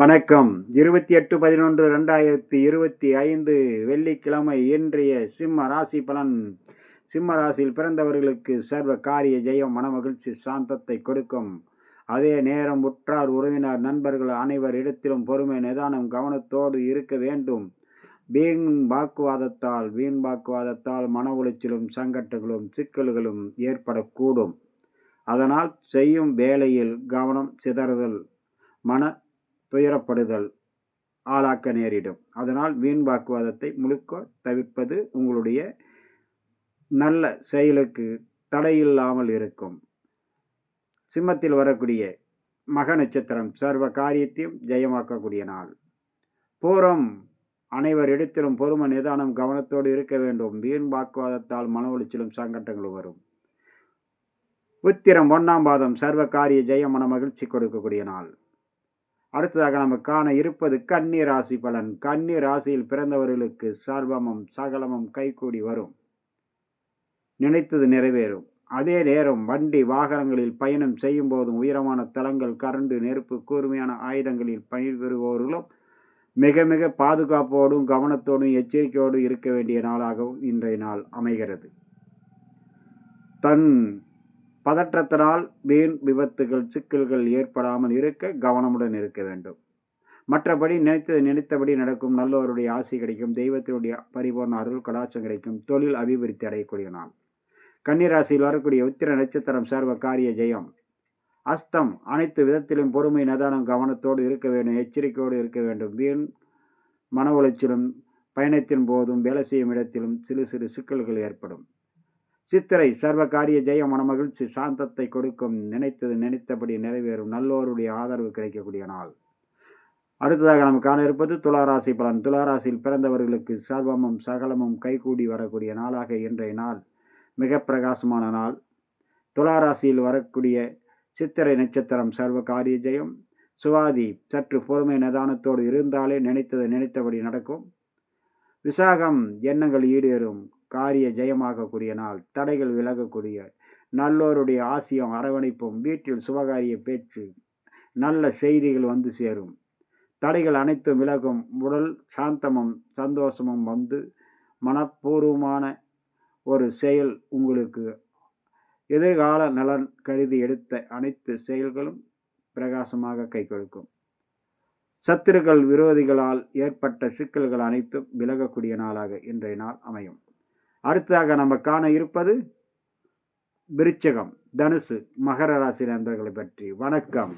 வணக்கம். 28/11/2025 வெள்ளிக்கிழமை. இன்றைய சிம்ம ராசி பலன். சிம்ம ராசியில் பிறந்தவர்களுக்கு சர்வ காரிய ஜெயம், மனமகிழ்ச்சி, சாந்தத்தை கொடுக்கும். அதே நேரம் உற்றார் உறவினர் நண்பர்கள் அனைவர் இடத்திலும் பொறுமை, நிதானம், கவனத்தோடு இருக்க வேண்டும். வீண் வாக்குவாதத்தால் மன உளைச்சலும் சங்கட்டங்களும் சிக்கல்களும் ஏற்படக்கூடும். அதனால் செய்யும் வேலையில் கவனம் சிதறுதல், மன துயரப்படுதல் ஆளாக்க நேரிடும். அதனால் வீண் வாக்குவாதத்தை முழுக்க தவிர்ப்பது உங்களுடைய நல்ல செயலுக்கு தடையில்லாமல் இருக்கும். சிம்மத்தில் வரக்கூடிய மக நட்சத்திரம் சர்வ காரியத்தையும் ஜெயமாக்கக்கூடிய நாள். பூரம் அனைவர் இடத்திலும் பொறுமை, நிதானம், கவனத்தோடு இருக்க வேண்டும். வீண் வாக்குவாதத்தால் மன உளைச்சலும் சங்கட்டங்களும் வரும். உத்திரம் 1ஆம் பாதம் சர்வ காரிய ஜெயம், மன மகிழ்ச்சி கொடுக்கக்கூடிய நாள். அடுத்ததாக நம்ம காண இருப்பது கன்னி ராசி பலன். கன்னி ராசியில் பிறந்தவர்களுக்கு சர்வமும் சகலமும் கைகூடி வரும். நினைத்தது நிறைவேறும். அதே நேரம் வண்டி வாகனங்களில் பயணம் செய்யும் போதும் உயரமான தளங்கள், கரண்டு, நெருப்பு, கூர்மையான ஆயுதங்களில் பயிர்பெறுபவர்களும் மிக மிக பாதுகாப்போடும் கவனத்தோடும் எச்சரிக்கையோடு இருக்க வேண்டிய நாளாகவும் இன்றைய நாள் அமைகிறது. தன் பதற்றத்தினால் வீண் விபத்துகள், சிக்கல்கள் ஏற்படாமல் இருக்க கவனமுடன் இருக்க வேண்டும். மற்றபடி நினைத்தபடி நடக்கும். நல்லவருடைய ஆசை கிடைக்கும். தெய்வத்தினுடைய பரிபூர்ண அருள் கடாட்சம் கிடைக்கும். தொழில் அபிவிருத்தி அடையக்கூடிய நாள். கன்னிராசியில் வரக்கூடிய உத்திர நட்சத்திரம் சர்வ காரிய ஜெயம். அஸ்தம் அனைத்து விதத்திலும் பொறுமை, நிதானம், கவனத்தோடு இருக்க வேண்டும். எச்சரிக்கையோடு இருக்க வேண்டும். வீண் மன உளைச்சலும் பயணத்தின் போதும் வேலை செய்யும் இடத்திலும் சிறு சிறு சிக்கல்கள் ஏற்படும். சித்திரை சர்வ காரிய ஜெயம், மனமகிழ்ச்சி, சாந்தத்தை கொடுக்கும். நினைத்தபடி நிறைவேறும். நல்லோருடைய ஆதரவு கிடைக்கக்கூடிய நாள். அடுத்ததாக நம்ம காண இருப்பது துளாராசி பலன். துளாராசியில் பிறந்தவர்களுக்கு சர்வமும் சகலமும் கைகூடி வரக்கூடிய நாளாக இன்றைய நாள் மிக பிரகாசமான நாள். துளாராசியில் வரக்கூடிய சித்திரை நட்சத்திரம் சர்வ காரிய ஜெயம். சுவாதி சற்று பொறுமை, நிதானத்தோடு இருந்தாலே நினைத்தபடி நடக்கும். விசாகம் எண்ணங்கள் ஈடேறும். காரிய ஜெயமாகக்கூடிய நாள். தடைகள் விலகக்கூடிய, நல்லோருடைய ஆசியம், அரவணைப்பும், வீட்டில் சுபகாரிய பேச்சு, நல்ல செய்திகள் வந்து சேரும். தடைகள் அனைத்தும் விலகும். உடல் சாந்தமும் சந்தோஷமும் வந்து மனப்பூர்வமான ஒரு செயல் உங்களுக்கு எதிர்கால நலன் கருதி எடுத்த அனைத்து செயல்களும் பிரகாசமாக கை கொடுக்கும். சத்துருக்கள், விரோதிகளால் ஏற்பட்ட சிக்கல்கள் அனைத்தும் விலகக்கூடிய நாளாக இன்றைய நாள் அமையும். அடுத்ததாக நம்ம காண இருப்பது விருச்சிகம், தனுசு, மகர ராசி நண்பர்களை பற்றி. வணக்கம்.